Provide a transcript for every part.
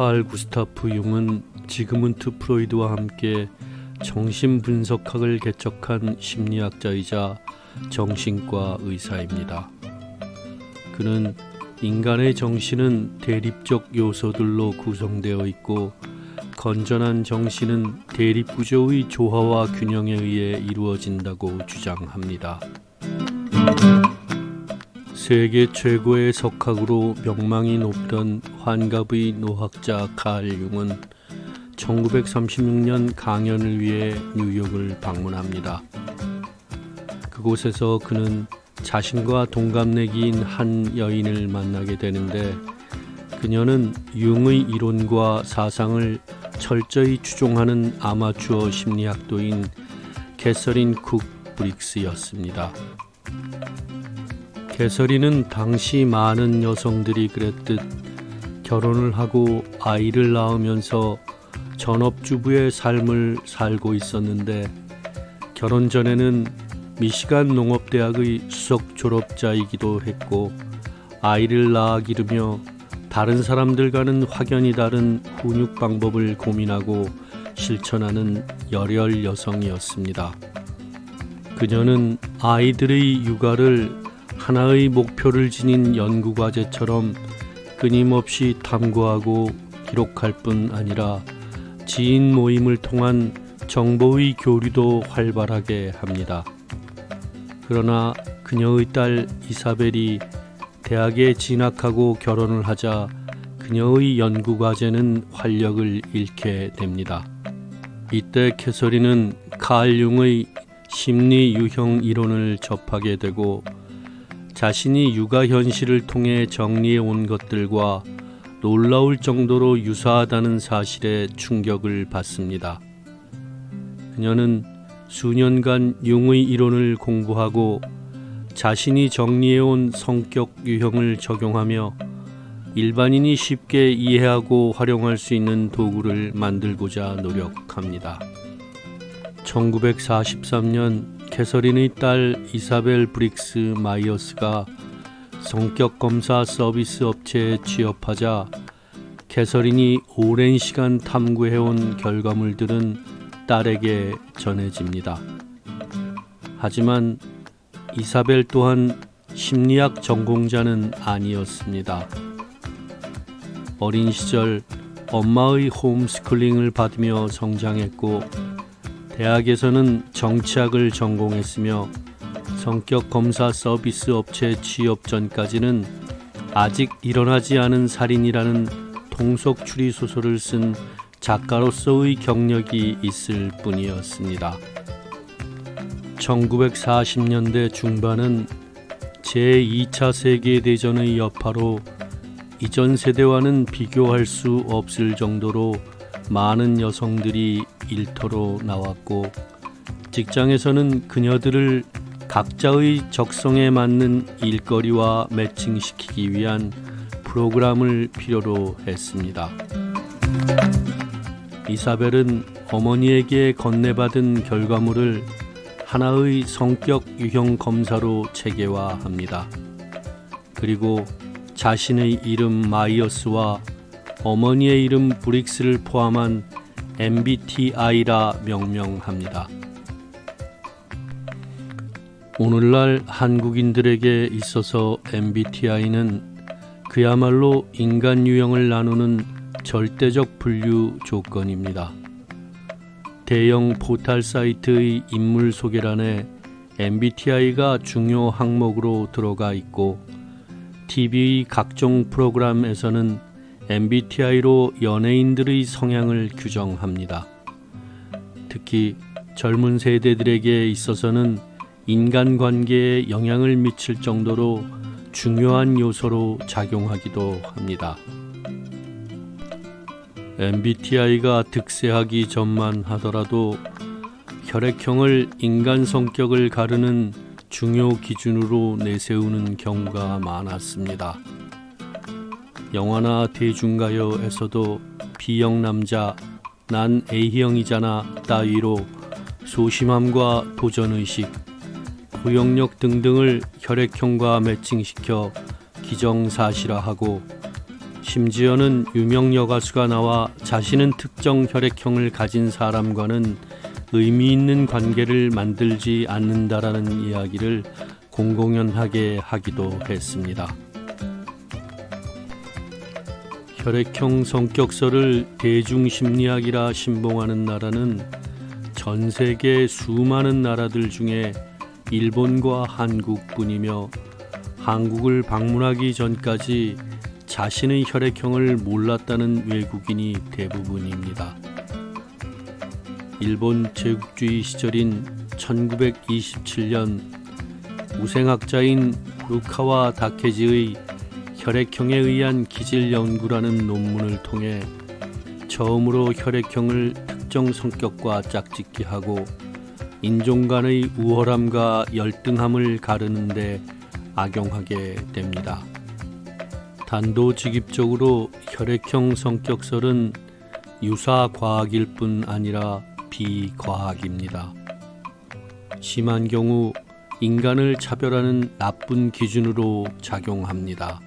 칼 구스타프 융은 지그문트 프로이드와 함께 정신분석학을 개척한 심리학자이자 정신과 의사입니다. 그는 인간의 정신은 대립적 요소들로 구성되어 있고 건전한 정신은 대립구조의 조화와 균형에 의해 이루어진다고 주장합니다. 세계 최고의 석학으로 명망이 높던 환갑의 노학자 칼 융은 1936년 강연을 위해 뉴욕을 방문합니다. 그곳에서 그는 자신과 동갑내기인 한 여인을 만나게 되는데 그녀는 융의 이론과 사상을 철저히 추종하는 아마추어 심리학도인 캐서린 쿡 브릭스였습니다. 캐서린은 당시 많은 여성들이 그랬듯 결혼을 하고 아이를 낳으면서 전업주부의 삶을 살고 있었는데 결혼 전에는 미시간 농업대학의 수석 졸업자이기도 했고 아이를 낳아 기르며 다른 사람들과는 확연히 다른 훈육 방법을 고민하고 실천하는 열혈 여성이었습니다. 그녀는 아이들의 육아를 하나의 목표를 지닌 연구과제처럼 끊임없이 탐구하고 기록할 뿐 아니라 지인 모임을 통한 정보의 교류도 활발하게 합니다. 그러나 그녀의 딸 이사벨이 대학에 진학하고 결혼을 하자 그녀의 연구과제는 활력을 잃게 됩니다. 이때 캐서린은 칼 융의 심리 유형 이론을 접하게 되고 자신이 육아 현실을 통해 정리해 온 것들과 놀라울 정도로 유사하다는 사실에 충격을 받습니다. 그녀는 수년간 융의 이론을 공부하고 자신이 정리해온 성격 유형을 적용하며 일반인이 쉽게 이해하고 활용할 수 있는 도구를 만들고자 노력합니다. 1943년 캐서린의 딸 이사벨 브릭스 마이어스가 성격검사 서비스 업체에 취업하자 캐서린이 오랜 시간 탐구해온 결과물들은 딸에게 전해집니다. 하지만 이사벨 또한 심리학 전공자는 아니었습니다. 어린 시절 엄마의 홈스쿨링을 받으며 성장했고 대학에서는 정치학을 전공했으며 성격검사 서비스 업체 취업 전까지는 아직 일어나지 않은 살인이라는 통속 추리 소설을 쓴 작가로서의 경력이 있을 뿐이었습니다. 1940년대 중반은 제2차 세계대전의 여파로 이전 세대와는 비교할 수 없을 정도로 많은 여성들이 일터로 나왔고 직장에서는 그녀들을 각자의 적성에 맞는 일거리와 매칭시키기 위한 프로그램을 필요로 했습니다. 이사벨은 어머니에게 건네받은 결과물을 하나의 성격 유형 검사로 체계화합니다. 그리고 자신의 이름 마이어스와 어머니의 이름 브릭스를 포함한 MBTI라 명명합니다. 오늘날 한국인들에게 있어서 MBTI는 그야말로 인간 유형을 나누는 절대적 분류 조건입니다. 대형 포털 사이트의 인물 소개란에 MBTI가 중요 항목으로 들어가 있고 TV 각종 프로그램에서는 MBTI로 연예인들의 성향을 규정합니다. 특히 젊은 세대들에게 있어서는 인간관계에 영향을 미칠 정도로 중요한 요소로 작용하기도 합니다. MBTI가 득세하기 전만 하더라도 혈액형을 인간 성격을 가르는 중요 기준으로 내세우는 경우가 많았습니다. 영화나 대중가요에서도 B형 남자, 난 A형이잖아 따위로 소심함과 도전의식, 포용력 등등을 혈액형과 매칭시켜 기정사실화하고 심지어는 유명 여가수가 나와 자신은 특정 혈액형을 가진 사람과는 의미 있는 관계를 만들지 않는다라는 이야기를 공공연하게 하기도 했습니다. 혈액형 성격서를 대중심리학이라 신봉하는 나라는 전 세계 수많은 나라들 중에 일본과 한국뿐이며 한국을 방문하기 전까지 자신의 혈액형을 몰랐다는 외국인이 대부분입니다. 일본 제국주의 시절인 1927년 우생학자인 후루카와 다케지의 혈액형에 의한 기질 연구라는 논문을 통해 처음으로 혈액형을 특정 성격과 짝짓기하고 인종 간의 우월함과 열등함을 가르는 데 악용하게 됩니다. 단도직입적으로 혈액형 성격설은 유사과학일 뿐 아니라 비과학입니다. 심한 경우 인간을 차별하는 나쁜 기준으로 작용합니다.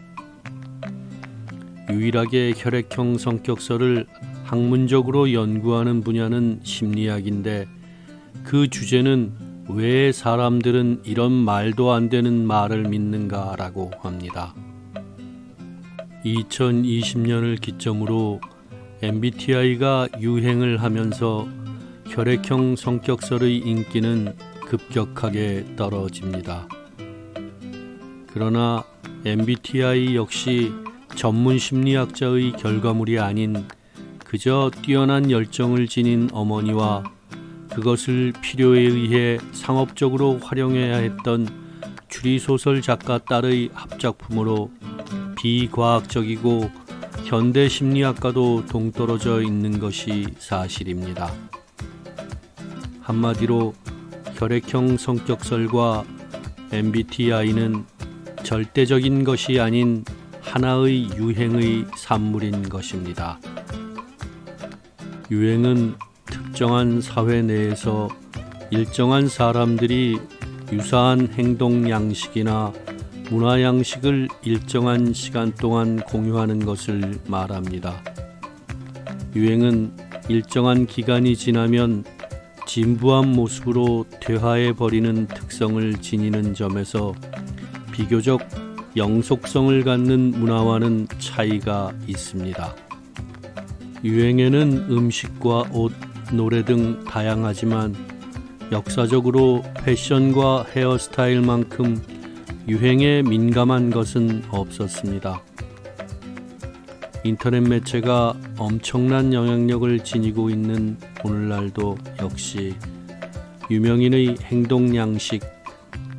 유일하게 혈액형 성격설을 학문적으로 연구하는 분야는 심리학인데 그 주제는 왜 사람들은 이런 말도 안 되는 말을 믿는가라고 합니다. 2020년을 기점으로 MBTI가 유행을 하면서 혈액형 성격설의 인기는 급격하게 떨어집니다. 그러나 MBTI 역시 전문 심리학자의 결과물이 아닌 그저 뛰어난 열정을 지닌 어머니와 그것을 필요에 의해 상업적으로 활용해야 했던 추리소설 작가 딸의 합작품으로 비과학적이고 현대 심리학과도 동떨어져 있는 것이 사실입니다. 한마디로 혈액형 성격설과 MBTI는 절대적인 것이 아닌 하나의 유행의 산물인 것입니다. 유행은 특정한 사회 내에서 일정한 사람들이 유사한 행동 양식이나 문화 양식을 일정한 시간 동안 공유하는 것을 말합니다. 유행은 일정한 기간이 지나면 진부한 모습으로 퇴화해 버리는 특성을 지니는 점에서 비교적 영속성을 갖는 문화와는 차이가 있습니다. 유행에는 음식과 옷, 노래 등 다양하지만 역사적으로 패션과 헤어스타일만큼 유행에 민감한 것은 없었습니다. 인터넷 매체가 엄청난 영향력을 지니고 있는 오늘날도 역시 유명인의 행동 양식,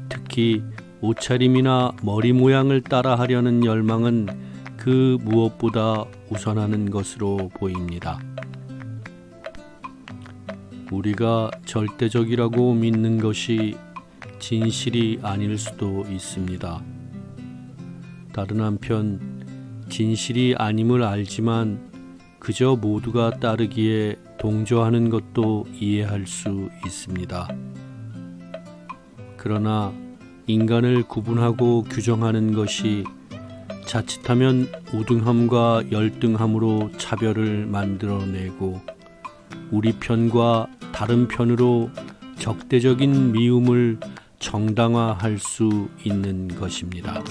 특히 옷차림이나 머리 모양을 따라하려는 열망은 그 무엇보다 우선하는 것으로 보입니다. 우리가 절대적이라고 믿는 것이 진실이 아닐 수도 있습니다. 다른 한편 진실이 아님을 알지만 그저 모두가 따르기에 동조하는 것도 이해할 수 있습니다. 그러나 인간을 구분하고 규정하는 것이 자칫하면 우등함과 열등함으로 차별을 만들어내고 우리 편과 다른 편으로 적대적인 미움을 정당화할 수 있는 것입니다.